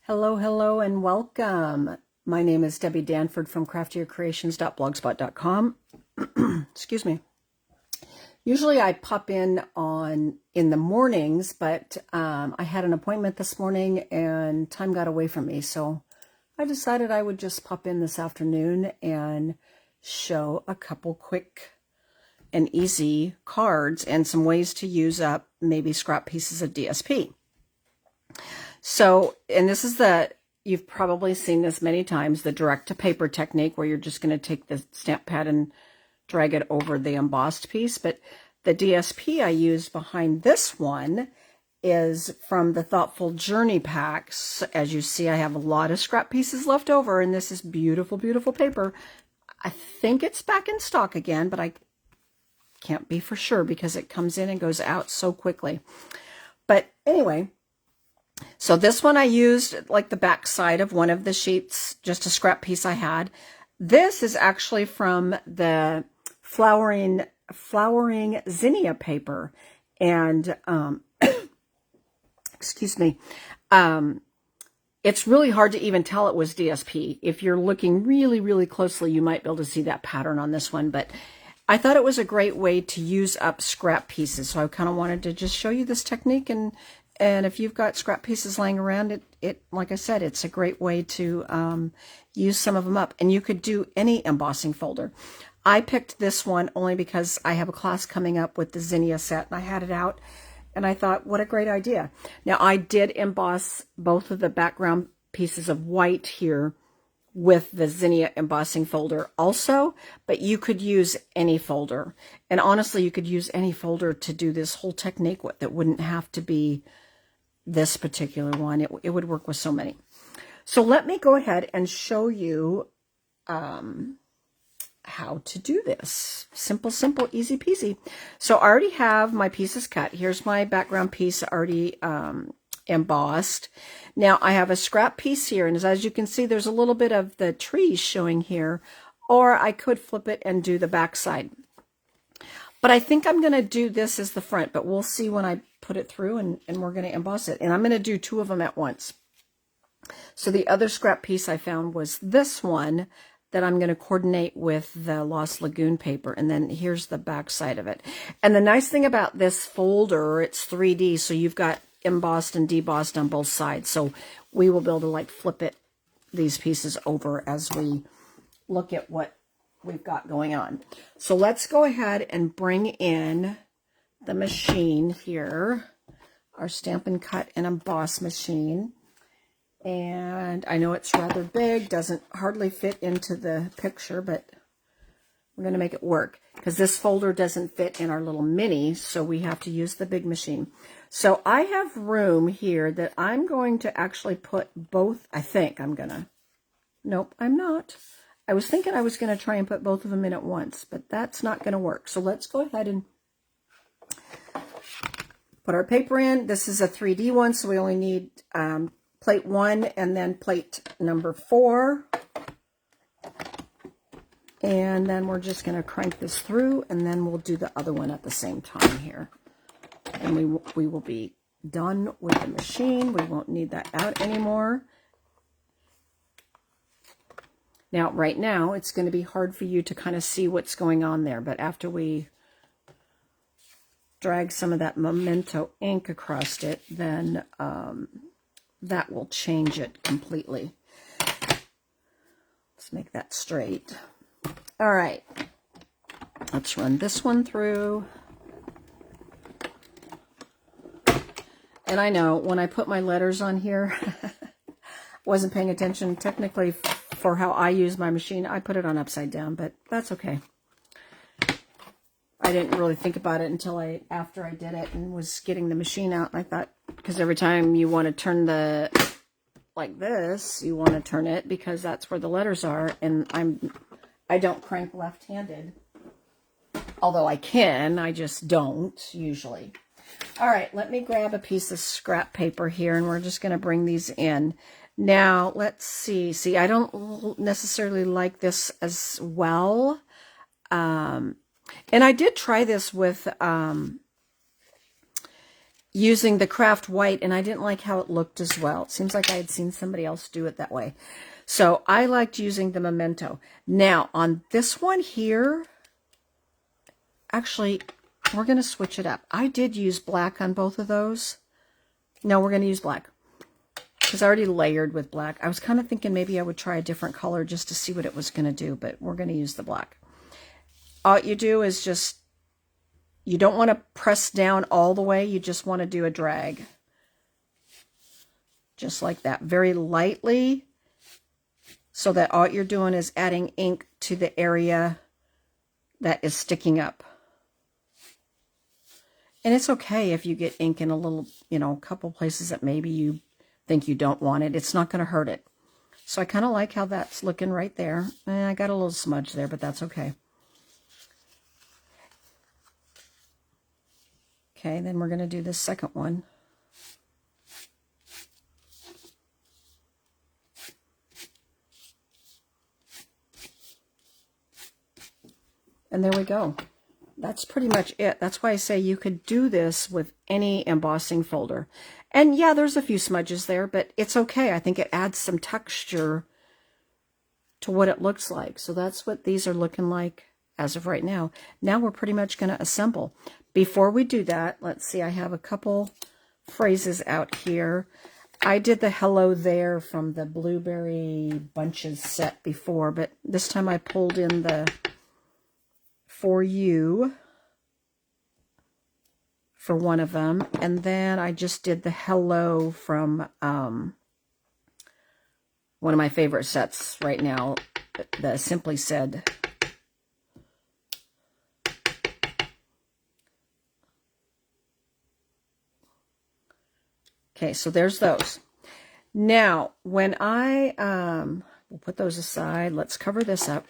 Hello, hello, and welcome. My name is Debbie Danford from craftiercreations.blogspot.com. Excuse me. Usually I pop in the mornings, but I had an appointment this morning and time got away from me, so I decided I would just pop in this afternoon and show a couple quick and easy cards and some ways to use up maybe scrap pieces of DSP. So, and this is you've probably seen this many times, the direct to paper technique where you're just going to take the stamp pad and drag it over the embossed piece. But the DSP I used behind this one is from the Thoughtful Journey packs. As you see, I have a lot of scrap pieces left over, and this is beautiful, beautiful paper. I think it's back in stock again, but I can't be for sure because it comes in and goes out so quickly. But anyway, so this one I used like the back side of one of the sheets, just a scrap piece I had. This is actually from the flowering zinnia paper. And, excuse me, it's really hard to even tell it was DSP. If you're looking really, really closely, you might be able to see that pattern on this one. But I thought it was a great way to use up scrap pieces. So I kind of wanted to just show you this technique, and if you've got scrap pieces laying around, it like I said, it's a great way to use some of them up. And you could do any embossing folder. I picked this one only because I have a class coming up with the Zinnia set, and I had it out, and I thought, what a great idea. Now, I did emboss both of the background pieces of white here with the Zinnia embossing folder also, but you could use any folder. And honestly, you could use any folder to do this whole technique with. It wouldn't have to be this particular one. It would work with so many. So let me go ahead and show you how to do this. Simple, simple, easy peasy. So I already have my pieces cut. Here's my background piece already embossed. Now I have a scrap piece here, and as you can see, there's a little bit of the trees showing here, or I could flip it and do the back side. But I think I'm going to do this as the front, but we'll see when I put it through, and we're going to emboss it. And I'm going to do two of them at once. So the other scrap piece I found was this one that I'm going to coordinate with the Lost Lagoon paper. And then here's the back side of it. And the nice thing about this folder, it's 3D, so you've got embossed and debossed on both sides. So we will be able to like flip these pieces over as we look at what we've got going on. So let's go ahead and bring in the machine here, our Stamp and Cut and Emboss machine. And I know it's rather big, doesn't hardly fit into the picture, but we're going to make it work because this folder doesn't fit in our little mini, so we have to use the big machine. So I have room here that I'm going to actually put both. I think I'm going to, nope, I'm not. I was thinking I was going to try and put both of them in at once, but that's not going to work. So let's go ahead and put our paper in. This is a 3D one, so we only need plate 1 and then plate number 4. And then we're just going to crank this through, and then we'll do the other one at the same time here. And we will be done with the machine. We won't need that out anymore. Now, right now, it's going to be hard for you to kind of see what's going on there, but after we drag some of that Memento ink across it, then that will change it completely. Let's make that straight. All right, let's run this one through. And I know when I put my letters on here, wasn't paying attention technically for how I use my machine. I put it on upside down, but that's okay. I didn't really think about it until after I did it and was getting the machine out. And I thought, because every time you want to turn like this, you want to turn it because that's where the letters are. And I don't crank left-handed. Although I can, I just don't usually. All right, let me grab a piece of scrap paper here, and we're just going to bring these in. Now, let's see. See, I don't necessarily like this as well. And I did try this with using the craft white, and I didn't like how it looked as well. It seems like I had seen somebody else do it that way. So I liked using the Memento. Now, on this one here, actually, we're going to switch it up. I did use black on both of those. No, we're going to use black, because I already layered with black. I was kind of thinking maybe I would try a different color just to see what it was going to do, but we're going to use the black. All you do is just, you don't want to press down all the way. You just want to do a drag. Just like that. Very lightly, so that all you're doing is adding ink to the area that is sticking up. And it's okay if you get ink in a little, a couple places that maybe you think you don't want it. It's not going to hurt it. So I kind of like how that's looking right there. I got a little smudge there, but that's okay. Okay, then we're going to do this second one. And there we go. That's pretty much it. That's why I say you could do this with any embossing folder. And yeah, there's a few smudges there, but it's okay. I think it adds some texture to what it looks like. So that's what these are looking like as of right now. Now we're pretty much going to assemble. Before we do that, let's see, I have a couple phrases out here. I did the hello there from the Blueberry Bunches set before, but this time I pulled in the for you for one of them, and then I just did the hello from one of my favorite sets right now, the Simply Said. Okay, so there's those. Now, when I we'll put those aside, let's cover this up.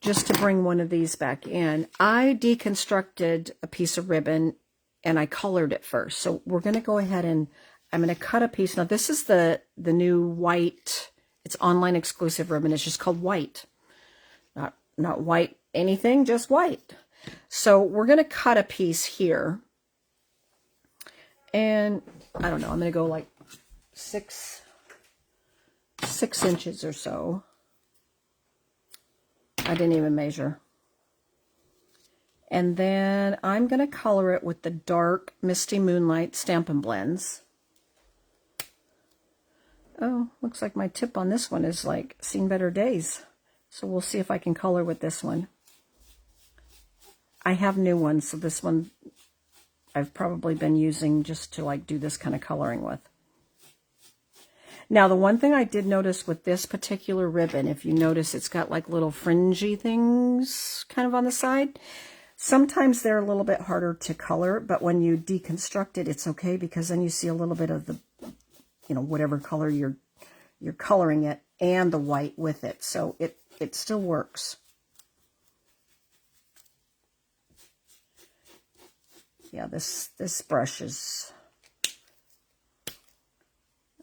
Just to bring one of these back in, I deconstructed a piece of ribbon and I colored it first. So we're going to go ahead and I'm going to cut a piece. Now this is the new white, it's online exclusive ribbon. It's just called white. Not white anything, just white. So we're going to cut a piece here. And I don't know, I'm going to go like 6 inches or so. I didn't even measure. And then I'm going to color it with the dark Misty Moonlight Stampin' Blends. Oh, looks like my tip on this one is like seen better days. So we'll see if I can color with this one. I have new ones, so this one I've probably been using just to like do this kind of coloring with. Now, the one thing I did notice with this particular ribbon, if you notice, it's got like little fringy things kind of on the side. Sometimes they're a little bit harder to color, but when you deconstruct it, it's okay because then you see a little bit of the, whatever color you're coloring it and the white with it. So it still works. Yeah, this brush is...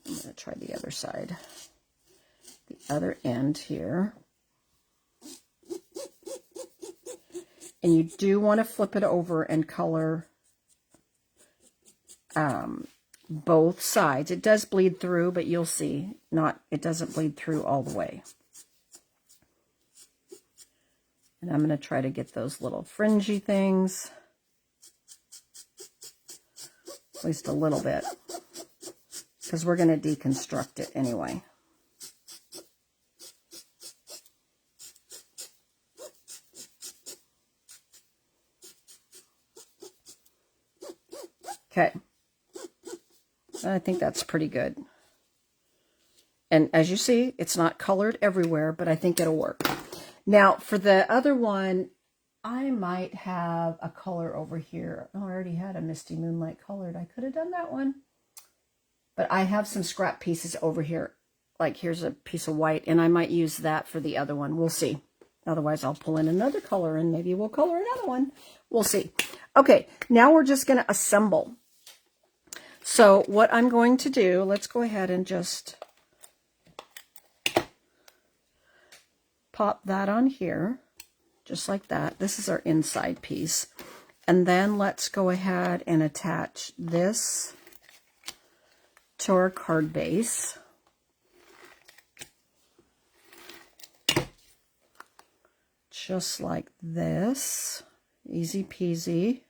I'm going to try the other side, the other end here. And you do want to flip it over and color both sides. It does bleed through, but you'll see, it doesn't bleed through all the way. And I'm going to try to get those little fringy things, at least a little bit, because we're going to deconstruct it anyway. Okay, I think that's pretty good. And as you see, it's not colored everywhere, but I think it'll work. Now, for the other one, I might have a color over here. Oh, I already had a Misty Moonlight colored. I could have done that one. But I have some scrap pieces over here. Like here's a piece of white, and I might use that for the other one. We'll see. Otherwise, I'll pull in another color, and maybe we'll color another one. We'll see. Okay, now we're just going to assemble. So what I'm going to do, let's go ahead and just pop that on here, just like that. This is our inside piece. And then let's go ahead and attach this to our card base. Just like this. Easy peasy.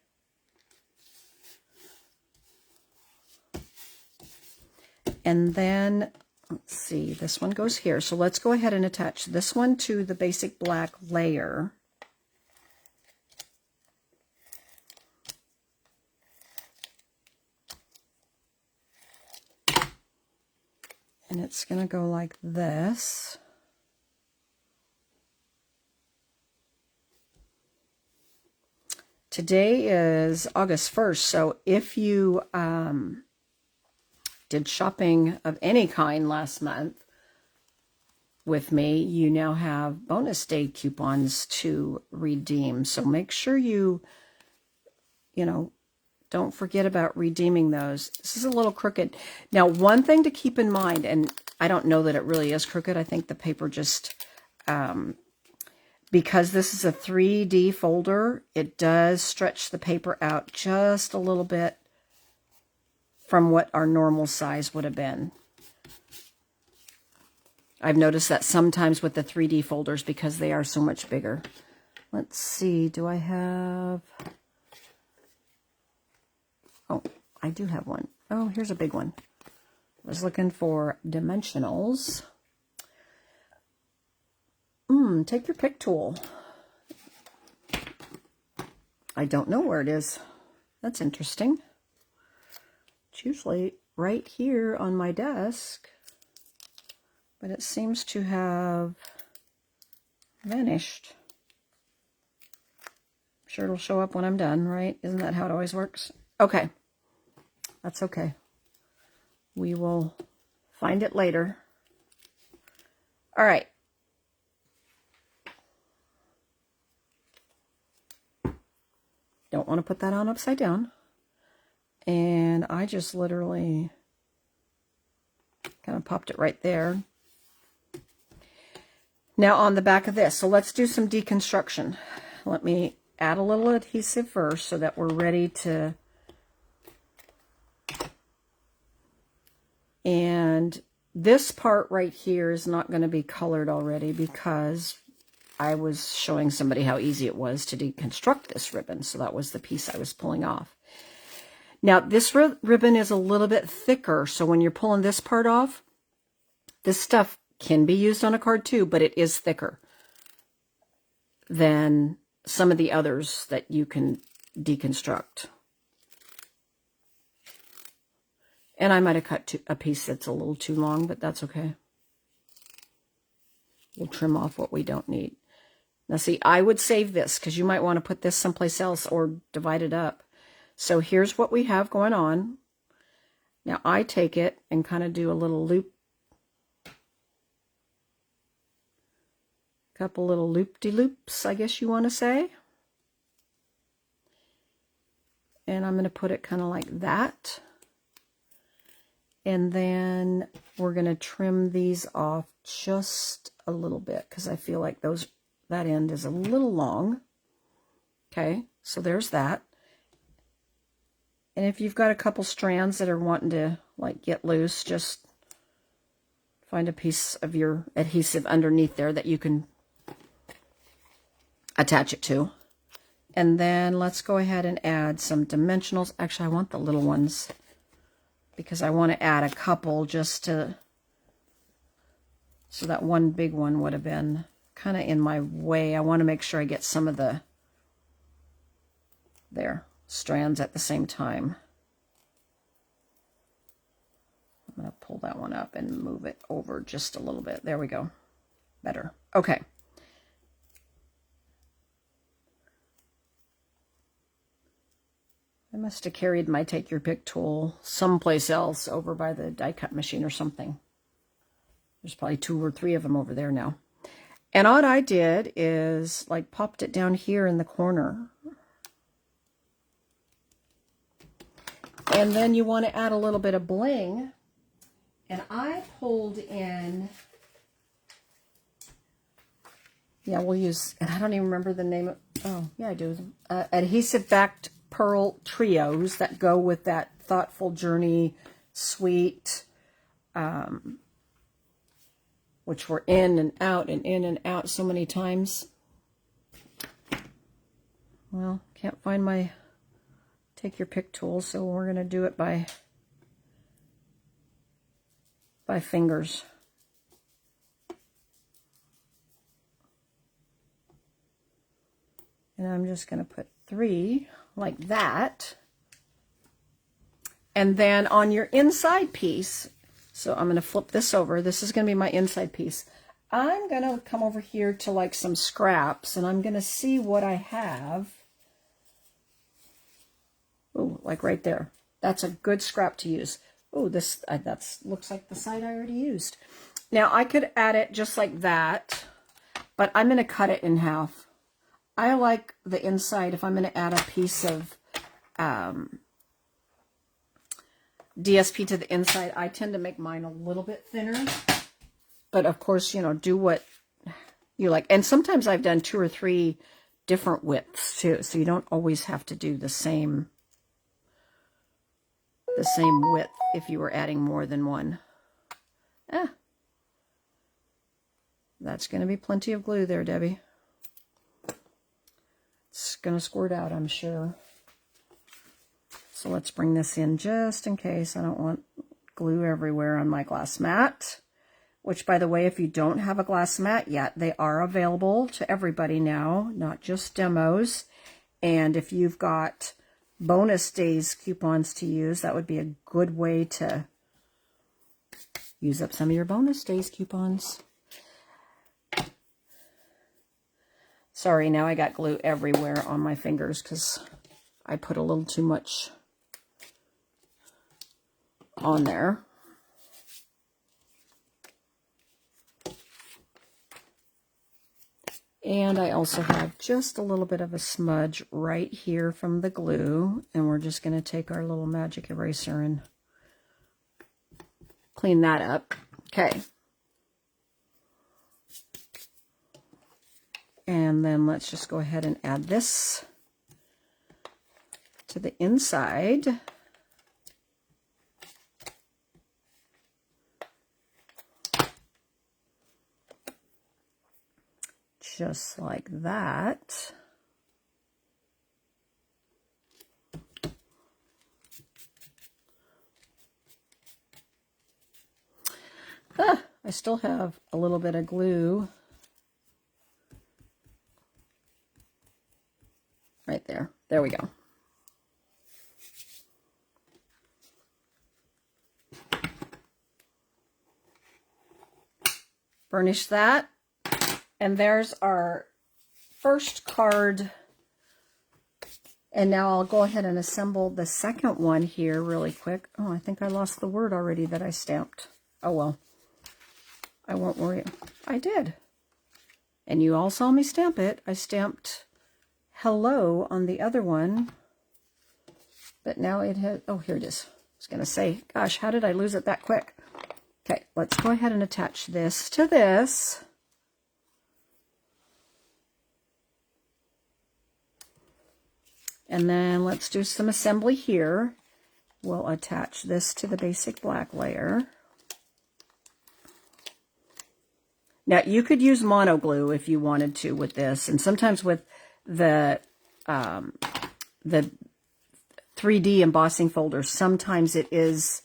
And then, let's see, this one goes here. So let's go ahead and attach this one to the basic black layer. And it's going to go like this. Today is August 1st, so if you did shopping of any kind last month with me, you now have bonus day coupons to redeem. So make sure you know, don't forget about redeeming those. This is a little crooked. Now, one thing to keep in mind, and I don't know that it really is crooked. I think the paper just, because this is a 3D folder, it does stretch the paper out just a little bit from what our normal size would have been. I've noticed that sometimes with the 3D folders because they are so much bigger. Let's see, do I have... Oh, I do have one. Oh, here's a big one. I was looking for dimensionals. Take your pick tool. I don't know where it is. That's interesting. It's usually right here on my desk, but it seems to have vanished. I'm sure it'll show up when I'm done, right? Isn't that how it always works? Okay. That's okay. We will find it later. All right. Don't want to put that on upside down. And I just literally kind of popped it right there. Now on the back of this, so let's do some deconstruction. Let me add a little adhesive first so that we're ready to... And this part right here is not going to be colored already because I was showing somebody how easy it was to deconstruct this ribbon. So that was the piece I was pulling off. Now this ribbon is a little bit thicker. So when you're pulling this part off, this stuff can be used on a card too, but it is thicker than some of the others that you can deconstruct. And I might have cut a piece that's a little too long, but that's okay. We'll trim off what we don't need. Now see, I would save this because you might want to put this someplace else or divide it up. So here's what we have going on. Now I take it and kind of do a little loop. Couple little loop-de-loops, I guess you want to say. And I'm going to put it kind of like that. And then we're going to trim these off just a little bit because I feel like that end is a little long. Okay, so there's that. And if you've got a couple strands that are wanting to like get loose, just find a piece of your adhesive underneath there that you can attach it to. And then let's go ahead and add some dimensionals. Actually, I want the little ones because I want to add a couple just to, so that one big one would have been kind of in my way. I want to make sure I get some of the strands at the same time. I'm going to pull that one up and move it over just a little bit. There we go. Better. Okay. I must have carried my take your pick tool someplace else over by the die cut machine or something. There's probably 2 or 3 of them over there now. And all I did is like popped it down here in the corner. And then you want to add a little bit of bling. And I pulled in Yeah, we'll use, and I don't even remember the name of, oh, yeah, I do. Adhesive backed pearl trios that go with that Thoughtful Journey Sweet, which were in and out and in and out so many times. Well, can't find my take your pick tool, so we're going to do it by fingers. And I'm just going to put 3 like that. And then on your inside piece, so I'm going to flip this over. This is going to be my inside piece. I'm going to come over here to like some scraps, and I'm going to see what I have. Ooh, like right there. That's a good scrap to use. Ooh, this that's looks like the side I already used. Now I could add it just like that, but I'm going to cut it in half. I like the inside. If I'm going to add a piece of DSP to the inside, I tend to make mine a little bit thinner. But of course, you know, do what you like. And sometimes I've done 2 or 3 different widths too, so you don't always have to do the same width if you were adding more than one. That's going to be plenty of glue there, Debbie. It's going to squirt out, I'm sure. So let's bring this in just in case. I don't want glue everywhere on my glass mat. Which, by the way, if you don't have a glass mat yet, they are available to everybody now, not just demos. And if you've got bonus days coupons to use, that would be a good way to use up some of your bonus days coupons. Sorry, now I got glue everywhere on my fingers because I put a little too much on there. And I also have just a little bit of a smudge right here from the glue. And we're just going to take our little magic eraser and clean that up. Okay. And then let's just go ahead and add this to the inside. Just like that. I still have a little bit of glue right there. There we go. Burnish that. And there's our first card. And now I'll go ahead and assemble the second one here really quick. Oh, I think I lost the word already that I stamped. Oh, well. I won't worry. I did. And you all saw me stamp it. I stamped hello on the other one. But now it has... Oh, here it is. I was going to say, gosh, how did I lose it that quick? Okay, let's go ahead and attach this to this. And then let's do some assembly here. We'll attach this to the basic black layer. Now, you could use mono glue if you wanted to with this. And sometimes with the 3D embossing folder, sometimes it is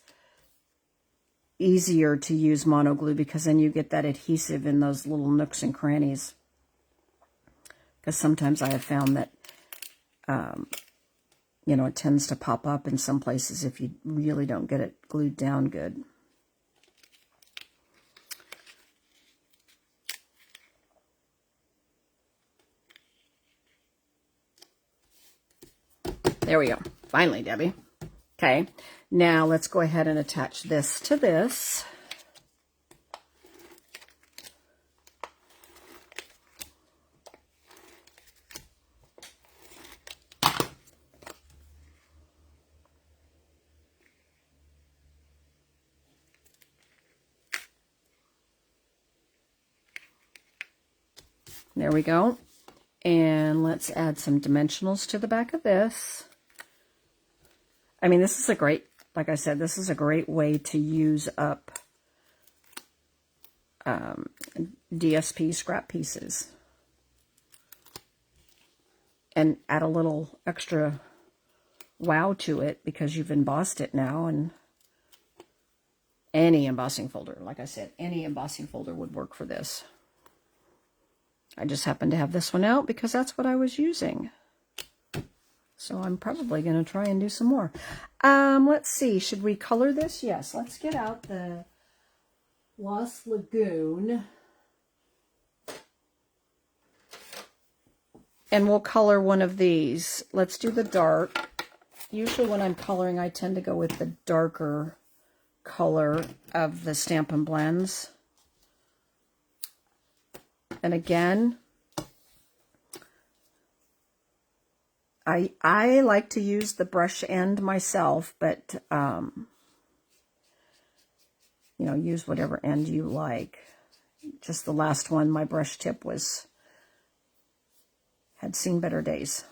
easier to use mono glue because then you get that adhesive in those little nooks and crannies. Because sometimes I have found that you know, it tends to pop up in some places if you really don't get it glued down good. There we go. Finally, Debbie. Okay, now let's go ahead and attach this to this. There we go. And let's add some dimensionals to the back of this. I mean, this is a great, like I said, this is a great way to use up DSP scrap pieces and add a little extra wow to it because you've embossed it now. And any embossing folder, like I said, any embossing folder would work for this. I just happen to have this one out because that's what I was using. So I'm probably going to try and do some more. Let's see. Should we color this? Yes. Let's get out the Lost Lagoon. And we'll color one of these. Let's do the dark. Usually when I'm coloring, I tend to go with the darker color of the Stampin' Blends. And again, I like to use the brush end myself, but, you know, use whatever end you like. Just the last one, my brush tip had seen better days.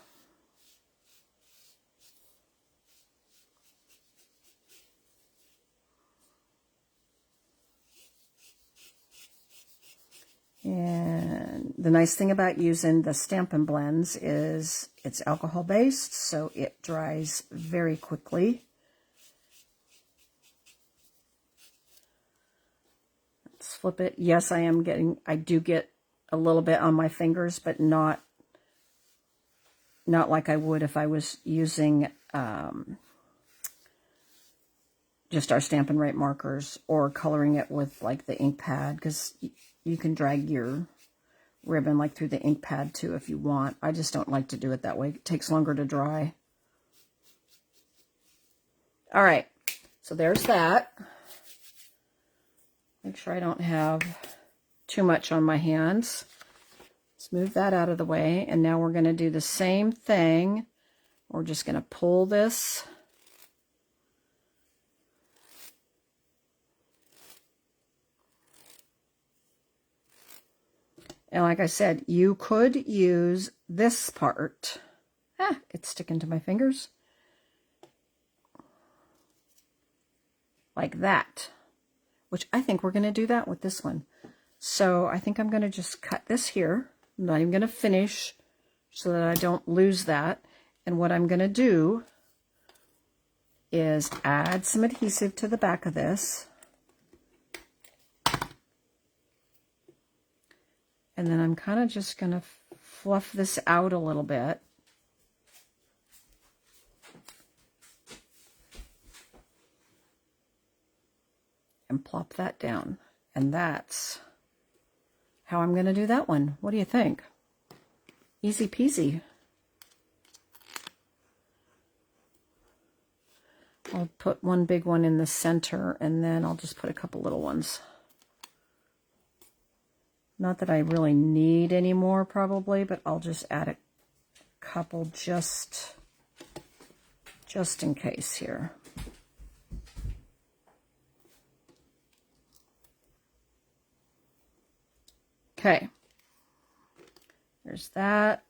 And the nice thing about using the Stampin' Blends is it's alcohol based, so it dries very quickly. Let's flip it. Yes, I do get a little bit on my fingers, but not like I would if I was using just our Stampin' Right markers or coloring it with like the ink pad, because you can drag your ribbon like through the ink pad too if you want. I just don't like to do it that way. It takes longer to dry. All right, so there's that. Make sure I don't have too much on my hands. Let's move that out of the way. And now we're going to do the same thing. We're just going to pull this. And like I said, you could use this part. It's sticking to my fingers. Like that. Which I think we're going to do that with this one. So I think I'm going to just cut this here. I'm not even going to finish so that I don't lose that. And what I'm going to do is add some adhesive to the back of this. And then I'm kind of just going to fluff this out a little bit. And plop that down. And that's how I'm going to do that one. What do you think? Easy peasy. I'll put one big one in the center, and then I'll just put a couple little ones. Not that I really need any more probably, but I'll just add a couple just in case here. Okay, there's that.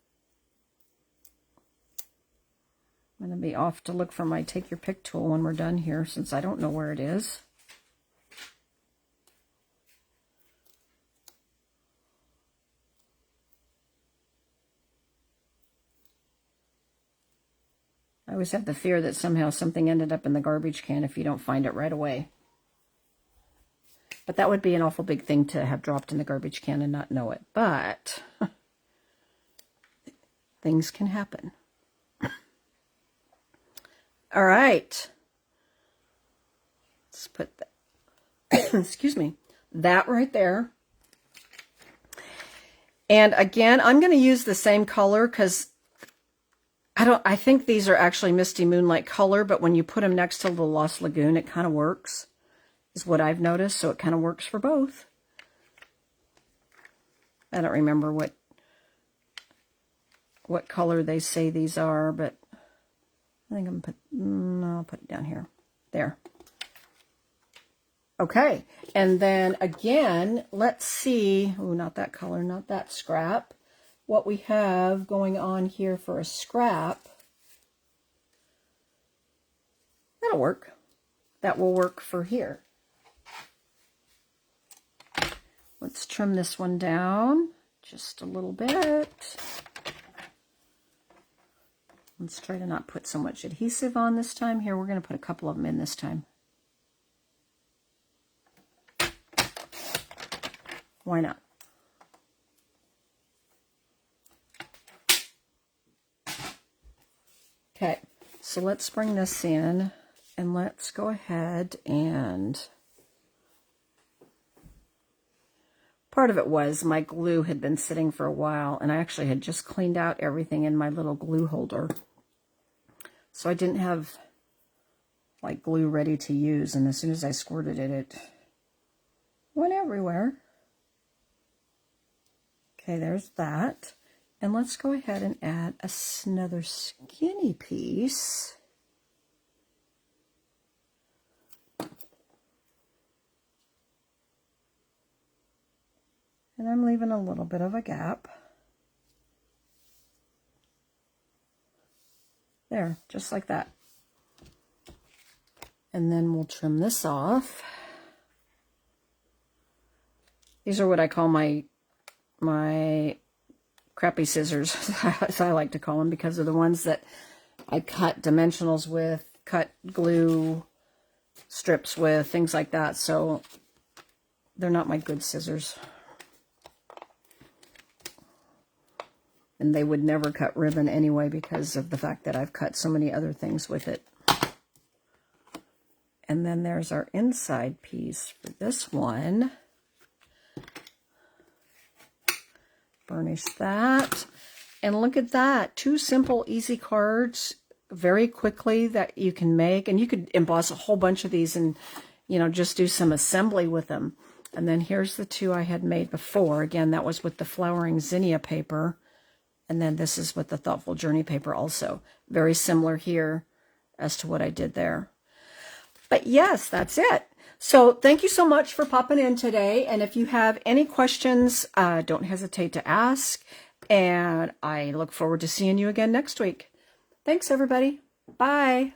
I'm going to be off to look for my Take Your Pick tool when we're done here, since I don't know where it is. I always have the fear that somehow something ended up in the garbage can if you don't find it right away. But that would be an awful big thing to have dropped in the garbage can and not know it. But things can happen. All right. Let's put that, excuse me, that right there. And again, I'm going to use the same color because I think these are actually Misty Moonlight color, but when you put them next to the Lost Lagoon, it kind of works, is what I've noticed. So it kind of works for both. I don't remember what color they say these are, but I think I'm I'll put it down here. There. Okay. And then again, let's see. Oh, not that color, not that scrap. what we have going on here for a scrap. That'll work. That will work for here. Let's trim this one down just a little bit. Let's try to not put so much adhesive on this time. Here, we're going to put a couple of them in this time. Why not? Okay, so let's bring this in and let's go ahead and... Part of it was my glue had been sitting for a while, and I actually had just cleaned out everything in my little glue holder. So I didn't have like glue ready to use, and as soon as I squirted it, it went everywhere. Okay, there's that. And let's go ahead and add another skinny piece. And I'm leaving a little bit of a gap. There, just like that. And then we'll trim this off. These are what I call my crappy scissors, as I like to call them, because they're the ones that I cut dimensionals with, cut glue strips with, things like that. So they're not my good scissors. And they would never cut ribbon anyway because of the fact that I've cut so many other things with it. And then there's our inside piece for this one. Burnish that. And look at that. 2 simple, easy cards very quickly that you can make. And you could emboss a whole bunch of these and, you know, just do some assembly with them. And then here's the 2 I had made before. Again, that was with the flowering zinnia paper. And then this is with the Thoughtful Journey paper also. Very similar here as to what I did there. But yes, that's it. So thank you so much for popping in today. And if you have any questions, don't hesitate to ask. And I look forward to seeing you again next week. Thanks, everybody. Bye.